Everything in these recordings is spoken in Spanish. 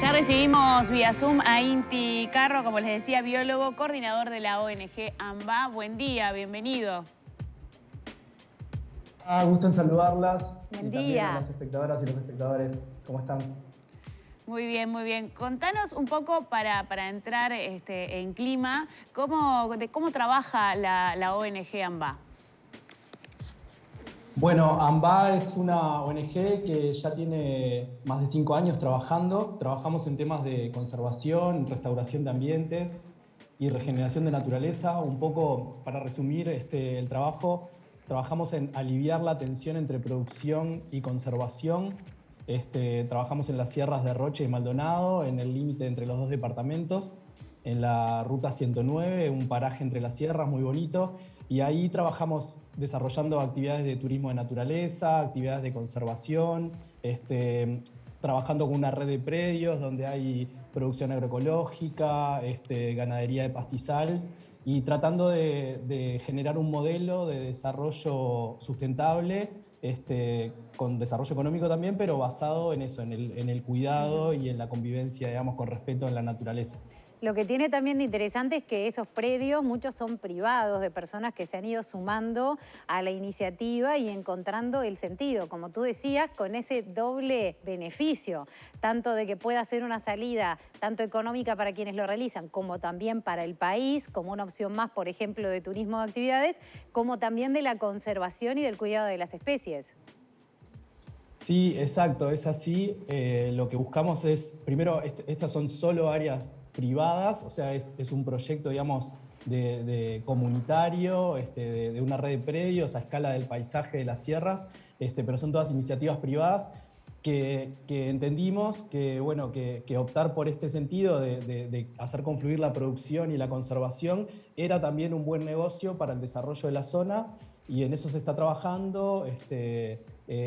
Ya recibimos vía Zoom a Inti Carro, como les decía, biólogo, coordinador de la ONG AMBA. Buen día, bienvenido. Gusto en saludarlas. Buen y también a día. las espectadoras y los espectadores. ¿Cómo están? Muy bien, muy bien. Contanos un poco para entrar en clima, cómo trabaja la ONG AMBA. Bueno, AMBA es una ONG que ya tiene más de 5 años trabajando. Trabajamos en temas de conservación, restauración de ambientes y regeneración de naturaleza. Un poco, para resumir el trabajo, trabajamos en aliviar la tensión entre producción y conservación. Trabajamos en las sierras de Roche y Maldonado, en el límite entre los dos departamentos, en la ruta 109, un paraje entre las sierras muy bonito. Y ahí trabajamos desarrollando actividades de turismo de naturaleza, actividades de conservación, trabajando con una red de predios donde hay producción agroecológica, ganadería de pastizal y tratando de generar un modelo de desarrollo sustentable, con desarrollo económico también, pero basado en eso, en el cuidado y en la convivencia, digamos, con respeto en la naturaleza. Lo que tiene también de interesante es que esos predios, muchos son privados, de personas que se han ido sumando a la iniciativa y encontrando el sentido, como tú decías, con ese doble beneficio, tanto de que pueda ser una salida tanto económica para quienes lo realizan, como también para el país, como una opción más, por ejemplo, de turismo de actividades, como también de la conservación y del cuidado de las especies. Sí, exacto, es así. Lo que buscamos es, primero, estas son solo áreas privadas, o sea, es un proyecto, digamos, de comunitario, de una red de predios a escala del paisaje de las sierras, pero son todas iniciativas privadas que entendimos que, bueno, que optar por este sentido de hacer confluir la producción y la conservación era también un buen negocio para el desarrollo de la zona, y en eso se está trabajando.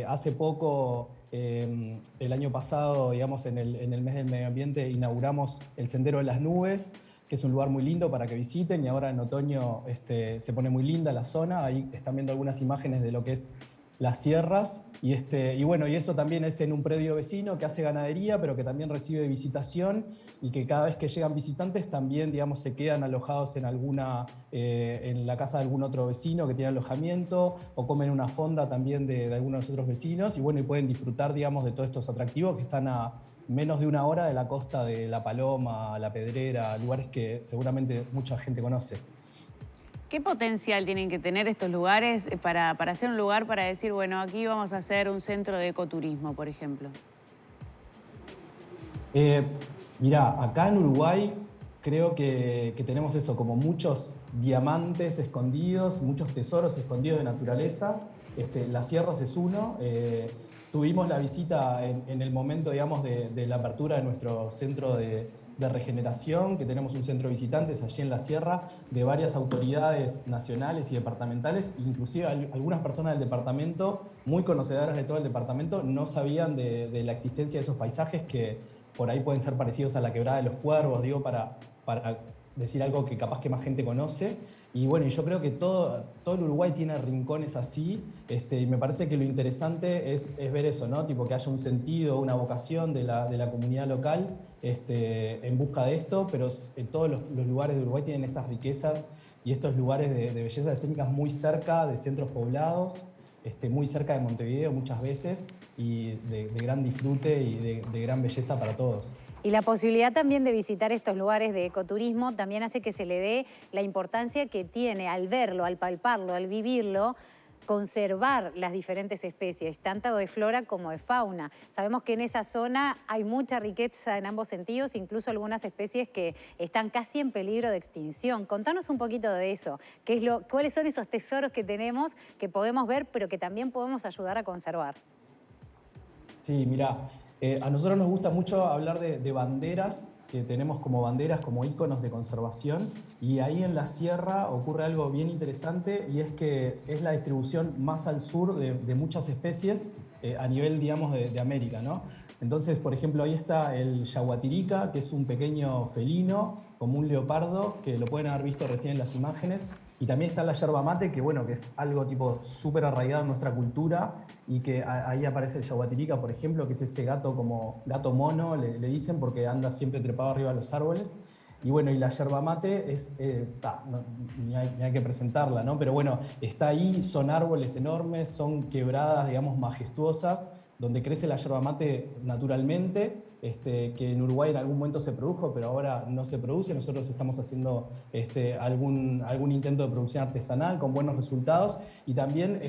Hace poco, el año pasado, digamos, en el mes del medio ambiente, inauguramos el Sendero de las Nubes, que es un lugar muy lindo para que visiten, y ahora en otoño se pone muy linda la zona. Ahí están viendo algunas imágenes de lo que es las sierras, y bueno, y eso también es en un predio vecino que hace ganadería, pero que también recibe visitación, y que cada vez que llegan visitantes también, digamos, se quedan alojados en la casa de algún otro vecino que tiene alojamiento, o comen una fonda también de algunos de los otros vecinos, y bueno, y pueden disfrutar, digamos, de todos estos atractivos que están a menos de una hora de la costa de La Paloma, La Pedrera, lugares que seguramente mucha gente conoce. ¿Qué potencial tienen que tener estos lugares para hacer un lugar para decir, bueno, aquí vamos a hacer un centro de ecoturismo, por ejemplo? Eh, Mirá, acá en Uruguay creo que tenemos eso, como muchos diamantes escondidos, muchos tesoros escondidos de naturaleza. Las sierras es uno. Tuvimos la visita en el momento, digamos, de la apertura de nuestro centro de regeneración, que tenemos un centro de visitantes allí en la sierra, de varias autoridades nacionales y departamentales. Inclusive algunas personas del departamento, muy conocedoras de todo el departamento, no sabían de la existencia de esos paisajes que por ahí pueden ser parecidos a la Quebrada de los Cuervos, digo, para decir algo que capaz que más gente conoce. Y bueno, yo creo que todo el Uruguay tiene rincones así, y me parece que lo interesante es ver eso, ¿no? Tipo, que haya un sentido, una vocación de la comunidad local, en busca de esto, pero en todos los lugares de Uruguay tienen estas riquezas y estos lugares de bellezas escénicas muy cerca de centros poblados, muy cerca de Montevideo muchas veces, y de gran disfrute y de gran belleza para todos. Y la posibilidad también de visitar estos lugares de ecoturismo también hace que se le dé la importancia que tiene al verlo, al palparlo, al vivirlo, conservar las diferentes especies, tanto de flora como de fauna. Sabemos que en esa zona hay mucha riqueza en ambos sentidos, incluso algunas especies que están casi en peligro de extinción. Contanos un poquito de eso, cuáles son esos tesoros que tenemos, que podemos ver, pero que también podemos ayudar a conservar. Sí, mirá, a nosotros nos gusta mucho hablar de banderas, que tenemos como banderas, como íconos de conservación, y ahí en la sierra ocurre algo bien interesante, y es que es la distribución más al sur de muchas especies, a nivel, digamos, de América, ¿no? Entonces, por ejemplo, ahí está el yaguatirica, que es un pequeño felino, como un leopardo, que lo pueden haber visto recién en las imágenes, Y también está la yerba mate, que bueno, que es algo tipo súper arraigado en nuestra cultura y que ahí aparece el yaguatirica, por ejemplo, que es ese gato como gato mono, le dicen, porque anda siempre trepado arriba de los árboles. Y bueno, y la yerba mate es, ni hay que presentarla, ¿no? Pero bueno, está ahí, son árboles enormes, son quebradas, digamos, majestuosas, donde crece la yerba mate naturalmente, que en Uruguay en algún momento se produjo, pero ahora no se produce. Nosotros estamos haciendo algún intento de producción artesanal con buenos resultados y también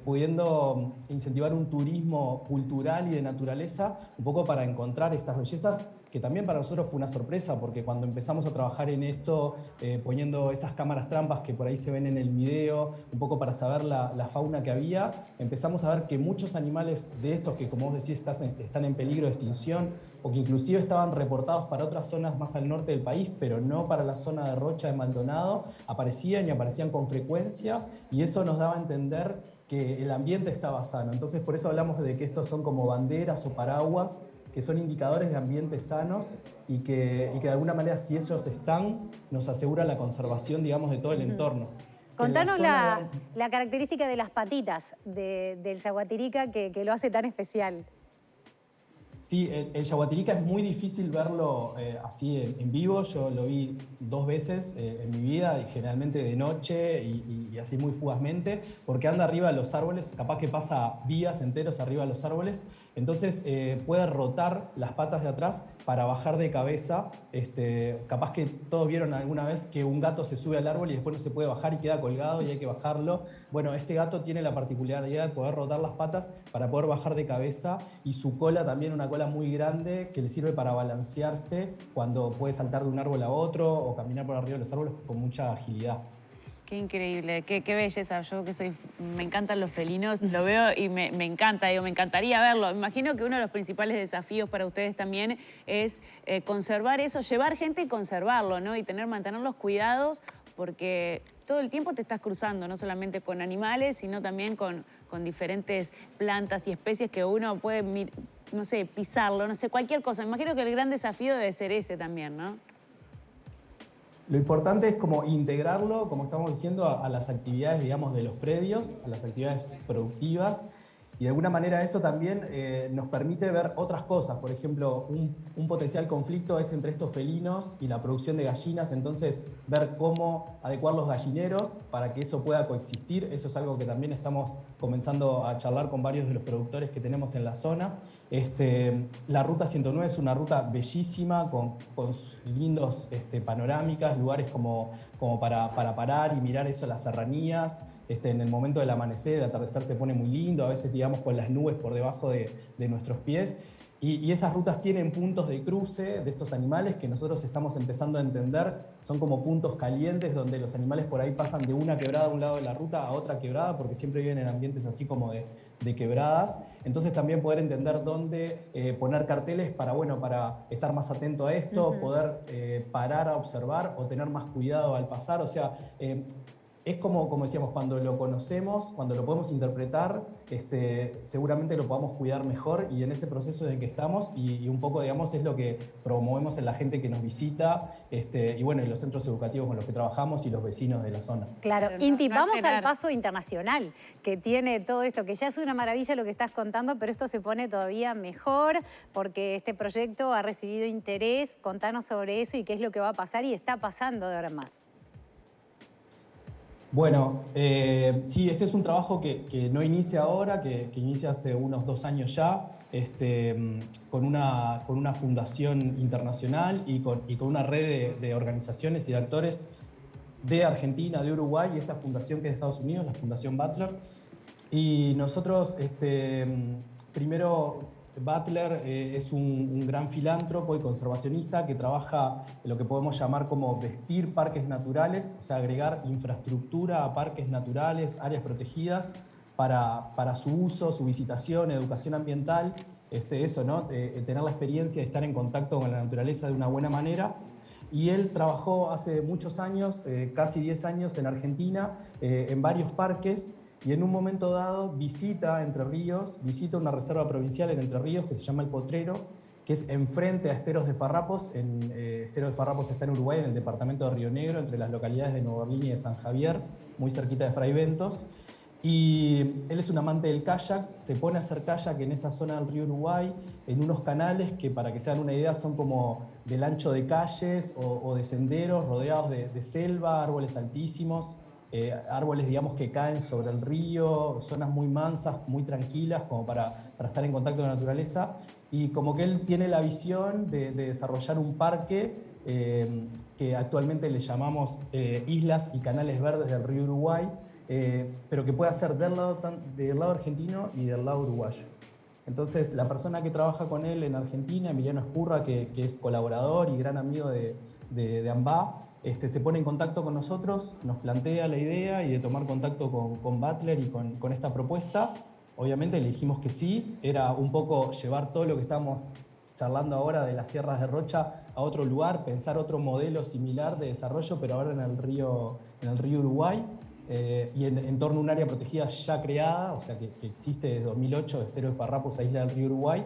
pudiendo incentivar un turismo cultural y de naturaleza, un poco para encontrar estas bellezas, que también para nosotros fue una sorpresa, porque cuando empezamos a trabajar en esto, poniendo esas cámaras trampas que por ahí se ven en el video, un poco para saber la fauna que había, empezamos a ver que muchos animales de estos que, como vos decís, están en peligro de extinción, o que inclusive estaban reportados para otras zonas más al norte del país, pero no para la zona de Rocha de Maldonado, aparecían y aparecían con frecuencia, y eso nos daba a entender que el ambiente estaba sano. Entonces, por eso hablamos de que estos son como banderas o paraguas, que son indicadores de ambientes sanos y que de alguna manera, si ellos están, nos asegura la conservación, digamos, de todo el entorno. Contanos la característica de las patitas del yaguatirica que lo hace tan especial. Sí, el yaguatirica es muy difícil verlo así en vivo. Yo lo vi 2 veces en mi vida, y generalmente de noche y así muy fugazmente, porque anda arriba de los árboles, capaz que pasa días enteros arriba de los árboles. Entonces puede rotar las patas de atrás para bajar de cabeza. Capaz que todos vieron alguna vez que un gato se sube al árbol y después no se puede bajar y queda colgado y hay que bajarlo. Bueno, este gato tiene la particularidad de poder rotar las patas para poder bajar de cabeza, y su cola también, una cola muy grande que le sirve para balancearse cuando puede saltar de un árbol a otro o caminar por arriba de los árboles con mucha agilidad. Qué increíble, qué belleza. Yo que me encantan los felinos, lo veo y me encanta, me encantaría verlo. Me imagino que uno de los principales desafíos para ustedes también es conservar eso, llevar gente y conservarlo, ¿no? Y mantener los cuidados, porque todo el tiempo te estás cruzando, no solamente con animales, sino también con diferentes plantas y especies que uno puede, no sé, pisarlo, no sé, cualquier cosa. Me imagino que el gran desafío debe ser ese también, ¿no? Lo importante es como integrarlo, como estamos diciendo, a las actividades, digamos, de los predios, a las actividades productivas, y de alguna manera eso también nos permite ver otras cosas. Por ejemplo, un potencial conflicto es entre estos felinos y la producción de gallinas, entonces ver cómo adecuar los gallineros para que eso pueda coexistir. Eso es algo que también estamos comenzando a charlar con varios de los productores que tenemos en la zona. La Ruta 109 es una ruta bellísima, con lindos panorámicas, lugares como para parar y mirar eso, las serranías. En el momento del amanecer, el atardecer se pone muy lindo, a veces, digamos, con las nubes por debajo de nuestros pies. Y esas rutas tienen puntos de cruce de estos animales que nosotros estamos empezando a entender. Son como puntos calientes donde los animales por ahí pasan de una quebrada a un lado de la ruta a otra quebrada, porque siempre viven en ambientes así como de quebradas. Entonces también poder entender dónde poner carteles para estar más atento a esto, poder parar a observar o tener más cuidado al pasar. O sea, es como decíamos, cuando lo conocemos, cuando lo podemos interpretar, seguramente lo podamos cuidar mejor, y en ese proceso en el que estamos, y un poco, digamos, es lo que promovemos en la gente que nos visita, y los centros educativos con los que trabajamos y los vecinos de la zona. Claro, Inti, vamos al paso internacional que tiene todo esto, que ya es una maravilla lo que estás contando, pero esto se pone todavía mejor porque este proyecto ha recibido interés. Contanos sobre eso y qué es lo que va a pasar y está pasando de ahora en más. Bueno, sí, este es un trabajo que no inicia ahora, que inicia hace unos 2 años ya, con una fundación internacional y con una red de organizaciones y de actores de Argentina, de Uruguay, y esta fundación que es de Estados Unidos, la Fundación Butler. Y nosotros, primero, Butler es un gran filántropo y conservacionista que trabaja en lo que podemos llamar como vestir parques naturales, o sea, agregar infraestructura a parques naturales, áreas protegidas, para su uso, su visitación, educación ambiental, ¿no? Tener la experiencia de estar en contacto con la naturaleza de una buena manera. Y él trabajó hace muchos años, casi 10 años, en Argentina, en varios parques. Y en un momento dado visita Entre Ríos, visita una reserva provincial en Entre Ríos que se llama El Potrero, que es enfrente a Esteros de Farrapos. Esteros de Farrapos está en Uruguay, en el departamento de Río Negro, entre las localidades de Nueva Orleans y de San Javier, muy cerquita de Fray Ventos. Y él es un amante del kayak, se pone a hacer kayak en esa zona del río Uruguay, en unos canales que, para que se hagan una idea, son como del ancho de calles o de senderos rodeados de selva, árboles altísimos, árboles, digamos, que caen sobre el río, zonas muy mansas, muy tranquilas, como para estar en contacto con la naturaleza. Y como que él tiene la visión de desarrollar un parque que actualmente le llamamos Islas y Canales Verdes del río Uruguay, pero que pueda ser del lado argentino y del lado uruguayo. Entonces, la persona que trabaja con él en Argentina, Emiliano Espurra, que es colaborador y gran amigo de AMBA, se pone en contacto con nosotros, nos plantea la idea y de tomar contacto con Butler y con esta propuesta. Obviamente le dijimos que sí, era un poco llevar todo lo que estamos charlando ahora de las sierras de Rocha a otro lugar, pensar otro modelo similar de desarrollo, pero ahora en el río Uruguay, y en torno a un área protegida ya creada, o sea que existe desde 2008, de Esteros de Farrapos a Isla del Río Uruguay.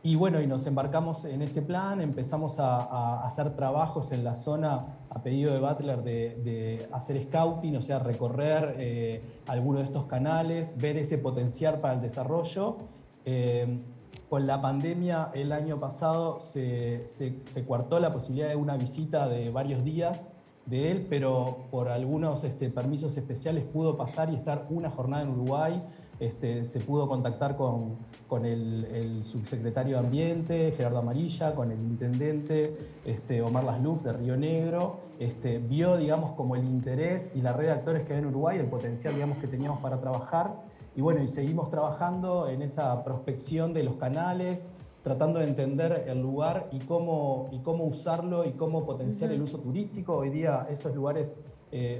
Y bueno, y nos embarcamos en ese plan, empezamos a hacer trabajos en la zona a pedido de Butler de hacer scouting, o sea, recorrer algunos de estos canales, ver ese potencial para el desarrollo. Con la pandemia el año pasado se coartó la posibilidad de una visita de varios días de él, pero por algunos permisos especiales pudo pasar y estar una jornada en Uruguay. Se pudo contactar con el subsecretario de Ambiente, Gerardo Amarilla, con el intendente Omar Lasluf de Río Negro. Vio, digamos, como el interés y la red de actores que hay en Uruguay, el potencial, digamos, que teníamos para trabajar. Y bueno, y seguimos trabajando en esa prospección de los canales, tratando de entender el lugar y cómo usarlo y cómo potenciar el uso turístico. Hoy día esos lugares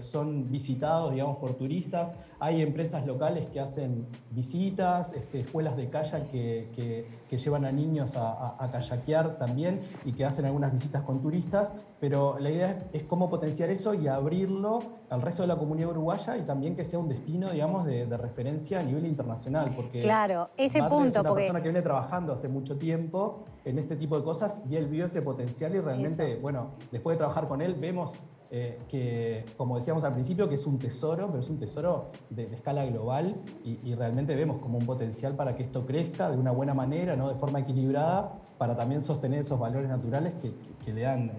son visitados, digamos, por turistas. Hay empresas locales que hacen visitas, escuelas de kayak que llevan a niños a kayakear también y que hacen algunas visitas con turistas, pero la idea es cómo potenciar eso y abrirlo al resto de la comunidad uruguaya y también que sea un destino, digamos, de referencia a nivel internacional, porque claro, ese Butler punto, es una porque persona que viene trabajando hace mucho tiempo en este tipo de cosas y él vio ese potencial y realmente, eso. bueno, después de trabajar con él vemos que, como decíamos al principio, que es un tesoro, pero es un tesoro de escala global y realmente vemos como un potencial para que esto crezca de una buena manera, ¿no? De forma equilibrada, para también sostener esos valores naturales que le dan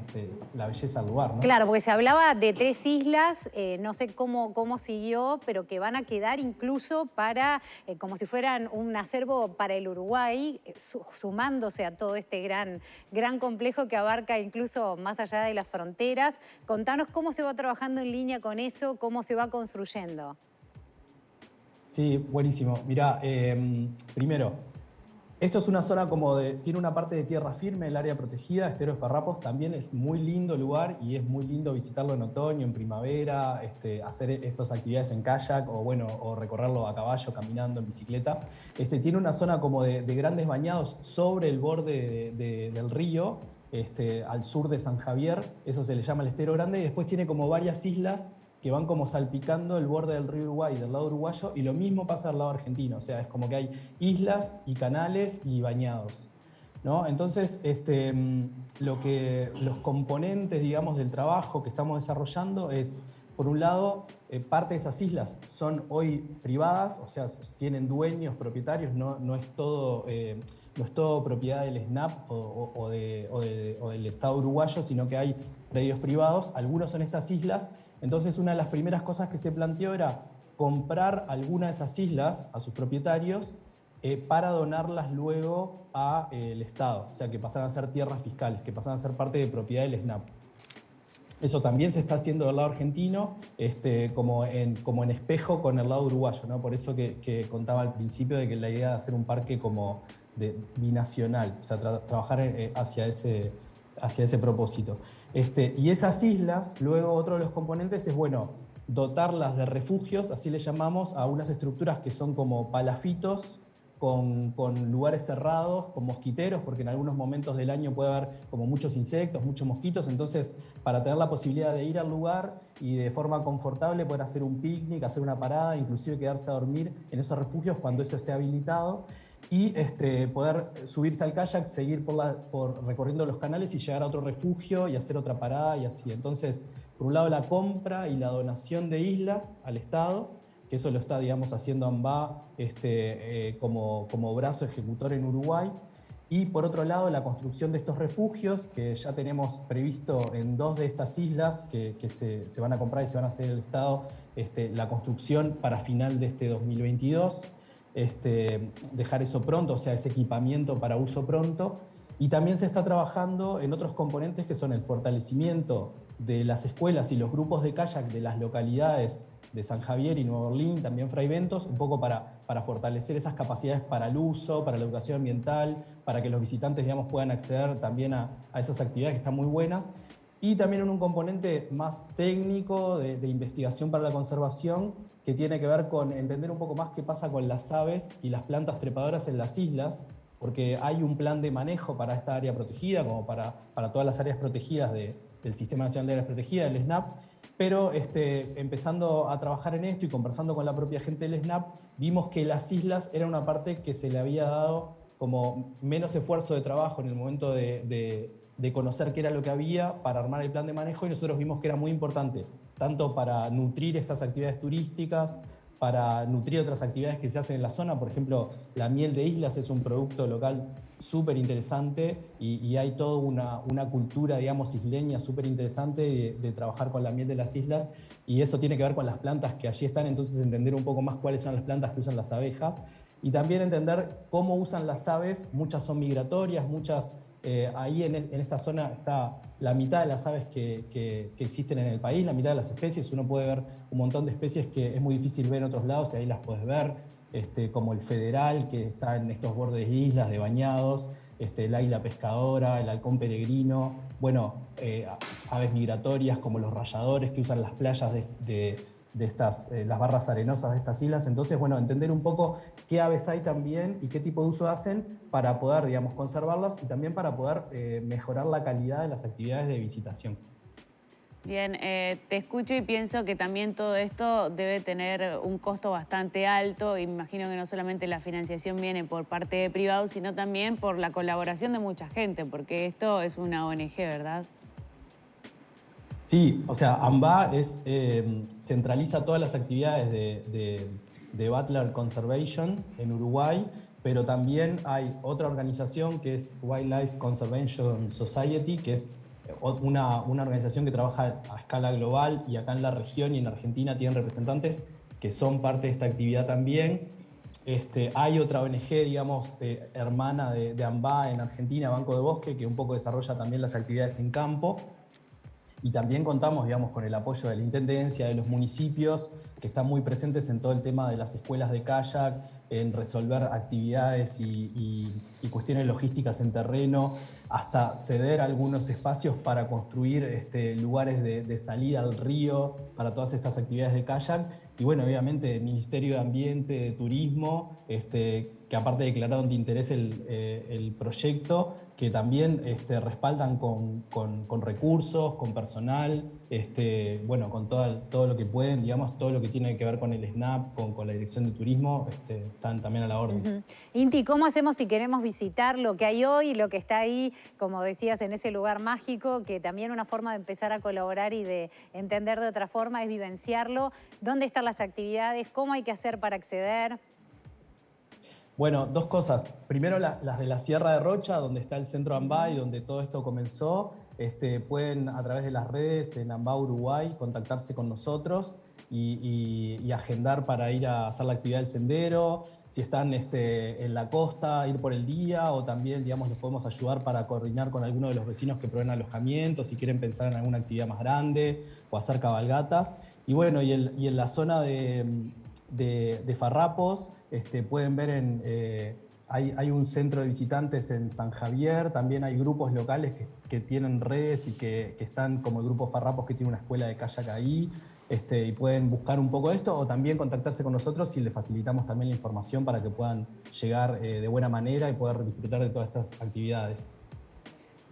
la belleza al lugar, ¿no? claro, porque se hablaba de 3 islas, no sé cómo siguió, pero que van a quedar incluso para, como si fueran un acervo para el Uruguay, sumándose a todo este gran complejo que abarca incluso más allá de las fronteras. Contanos cómo se va trabajando en línea con eso, cómo se va construyendo. Sí, buenísimo. Mirá, primero, esto es una zona tiene una parte de tierra firme, el área protegida, Esteros de Farrapos, también es muy lindo lugar y es muy lindo visitarlo en otoño, en primavera, hacer estas actividades en kayak o recorrerlo a caballo, caminando, en bicicleta. Tiene una zona como de grandes bañados sobre el borde del río, al sur de San Javier, eso se le llama el Estero Grande, y después tiene como varias islas que van como salpicando el borde del río Uruguay del lado uruguayo, y lo mismo pasa del lado argentino, o sea, es como que hay islas y canales y bañados, ¿no? Entonces, los componentes, digamos, del trabajo que estamos desarrollando es, por un lado, parte de esas islas son hoy privadas, o sea, tienen dueños, propietarios, no es todo propiedad del SNAP o del Estado uruguayo, sino que hay predios privados, algunos son estas islas. Entonces, una de las primeras cosas que se planteó era comprar alguna de esas islas a sus propietarios para donarlas luego al Estado, o sea, que pasaran a ser tierras fiscales, que pasaran a ser parte de propiedad del SNAP. Eso también se está haciendo del lado argentino, como en espejo con el lado uruguayo, ¿no? Por eso que contaba al principio de que la idea de hacer un parque como binacional, o sea, trabajar hacia ese propósito. Y esas islas, luego otro de los componentes es, bueno, dotarlas de refugios, así le llamamos, a unas estructuras que son como palafitos, con lugares cerrados, con mosquiteros, porque en algunos momentos del año puede haber como muchos insectos, muchos mosquitos, entonces para tener la posibilidad de ir al lugar y de forma confortable poder hacer un picnic, hacer una parada, inclusive quedarse a dormir en esos refugios cuando eso esté habilitado. y poder subirse al kayak, seguir por recorriendo los canales y llegar a otro refugio y hacer otra parada y así. Entonces, por un lado la compra y la donación de islas al Estado, que eso lo está, digamos, haciendo AMBA como brazo ejecutor en Uruguay. Y por otro lado, la construcción de estos refugios, que ya tenemos previsto en 2 de estas islas que se van a comprar y se van a hacer el Estado, la construcción para final de este 2022. Dejar eso pronto, o sea, ese equipamiento para uso pronto. Y también se está trabajando en otros componentes que son el fortalecimiento de las escuelas y los grupos de kayak de las localidades de San Javier y Nueva Orleans, también Fray Bentos, un poco para fortalecer esas capacidades para el uso, para la educación ambiental, para que los visitantes, digamos, puedan acceder también a esas actividades que están muy buenas. Y también en un componente más técnico de investigación para la conservación, que tiene que ver con entender un poco más qué pasa con las aves y las plantas trepadoras en las islas, porque hay un plan de manejo para esta área protegida, como para todas las áreas protegidas del Sistema Nacional de Áreas Protegidas, el SNAP, pero empezando a trabajar en esto y conversando con la propia gente del SNAP, vimos que las islas era una parte que se le había dado como menos esfuerzo de trabajo en el momento de conocer qué era lo que había para armar el plan de manejo, y nosotros vimos que era muy importante, tanto para nutrir estas actividades turísticas, para nutrir otras actividades que se hacen en la zona. Por ejemplo, la miel de islas es un producto local súper interesante y hay toda una cultura, digamos, isleña súper interesante de trabajar con la miel de las islas, y eso tiene que ver con las plantas que allí están, entonces entender un poco más cuáles son las plantas que usan las abejas y también entender cómo usan las aves. Muchas son migratorias, muchas... ahí en esta zona está la mitad de las aves que existen en el país, la mitad de las especies. Uno puede ver un montón de especies que es muy difícil ver en otros lados y ahí las puedes ver, como el federal, que está en estos bordes de islas, de bañados, el águila pescadora, el halcón peregrino, bueno, aves migratorias como los rayadores que usan las playas de las barras arenosas de estas islas. Entonces, bueno, entender un poco qué aves hay también y qué tipo de uso hacen para poder, digamos, conservarlas y también para poder mejorar la calidad de las actividades de visitación. Bien, te escucho y pienso que también todo esto debe tener un costo bastante alto. Imagino que no solamente la financiación viene por parte de privados, sino también por la colaboración de mucha gente, porque esto es una ONG, ¿verdad? Sí, o sea, AMBA centraliza todas las actividades de Butler Conservation en Uruguay, pero también hay otra organización que es Wildlife Conservation Society, que es una organización que trabaja a escala global, y acá en la región y en Argentina tienen representantes que son parte de esta actividad también. Hay otra ONG, digamos, hermana de AMBA en Argentina, Banco de Bosque, que un poco desarrolla también las actividades en campo. Y también contamos, digamos, con el apoyo de la Intendencia, de los municipios, que están muy presentes en todo el tema de las escuelas de kayak, en resolver actividades y cuestiones logísticas en terreno, hasta ceder algunos espacios para construir lugares de salida al río para todas estas actividades de kayak. Y bueno, obviamente el Ministerio de Ambiente, de Turismo, que aparte declararon de interés el proyecto, que también respaldan con recursos, con personal, bueno, con todo lo que pueden, digamos, todo lo que tiene que ver con el SNAP, con la Dirección de Turismo, están también a la orden. Inti, ¿cómo hacemos si queremos visitar lo que hay hoy, lo que está ahí, como decías, en ese lugar mágico, que también una forma de empezar a colaborar y de entender de otra forma es vivenciarlo? ¿Dónde están las actividades? ¿Cómo hay que hacer para acceder? Bueno, dos cosas. Primero, las de la Sierra de Rocha, donde está el Centro AMBA y donde todo esto comenzó. Pueden, a través de las redes en AMBA Uruguay, contactarse con nosotros y agendar para ir a hacer la actividad del sendero. Si están en la costa, ir por el día, o también, digamos, les podemos ayudar para coordinar con alguno de los vecinos que proveen alojamiento, si quieren pensar en alguna actividad más grande o hacer cabalgatas. Y bueno, y en la zona de Farrapos, pueden ver hay un centro de visitantes en San Javier, también hay grupos locales que tienen redes y que están, como el grupo Farrapos, que tiene una escuela de kayak ahí, y pueden buscar un poco esto o también contactarse con nosotros y les facilitamos también la información para que puedan llegar de buena manera y poder disfrutar de todas estas actividades.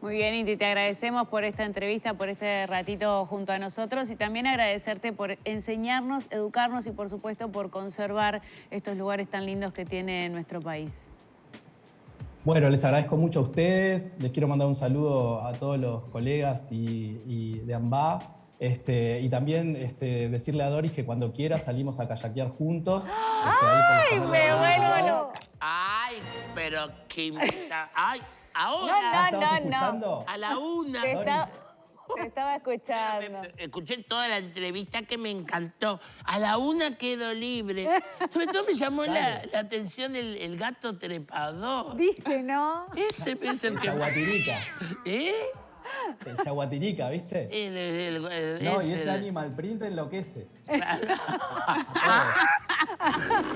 Muy bien, Inti, te agradecemos por esta entrevista, por este ratito junto a nosotros, y también agradecerte por enseñarnos, educarnos y, por supuesto, por conservar estos lugares tan lindos que tiene nuestro país. Bueno, les agradezco mucho a ustedes. Les quiero mandar un saludo a todos los colegas y de AMBA. Y también decirle a Doris que cuando quiera salimos a kayakear juntos. ¡Ay, me vuelvo! Ay, pero qué invita. Ay, ahora. ¿Ah, ¿estabas escuchando? A la 1. Te estaba escuchando. Escuché toda la entrevista que me encantó. A la 1 quedo libre. Sobre todo me llamó la atención el gato trepador. ¿Viste, no? Ese es el que... Yaguatirica. ¿Eh? El Yaguatirica, ¿viste? No, y ese animal print enloquece.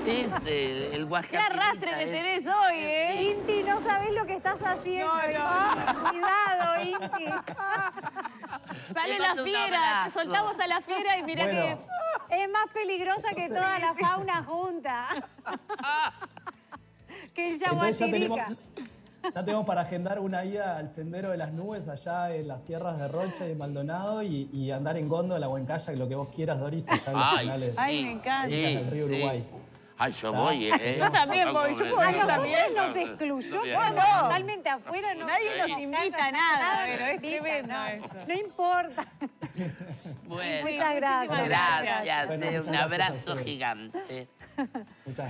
El ¡Qué arrastre que tenés hoy, eh! Inti, no sabés lo que estás haciendo. Cuidado, Inti. Sale Te la mando un fiera, abrazo. soltamos a la fiera y mirá Bueno, Es más peligrosa que toda la fauna junta. Que el entonces yaguatirica. ya tenemos para agendar una ida al Sendero de las Nubes allá en las sierras de Rocha y de Maldonado y andar en góndola o en kayak, lo que vos quieras, Doris, allá en los canales Ay, me encanta. del río Uruguay. Ay, yo voy, ¿eh? Yo también voy, yo puedo A ir nosotros también. nos excluyó, No. totalmente afuera. No, Nadie nos invita a nada, pero es invita, tremendo no. esto. No importa. Bueno, Muchas gracias. gracias. Bueno, muchas Un gracias a abrazo ustedes. gigante. Muchas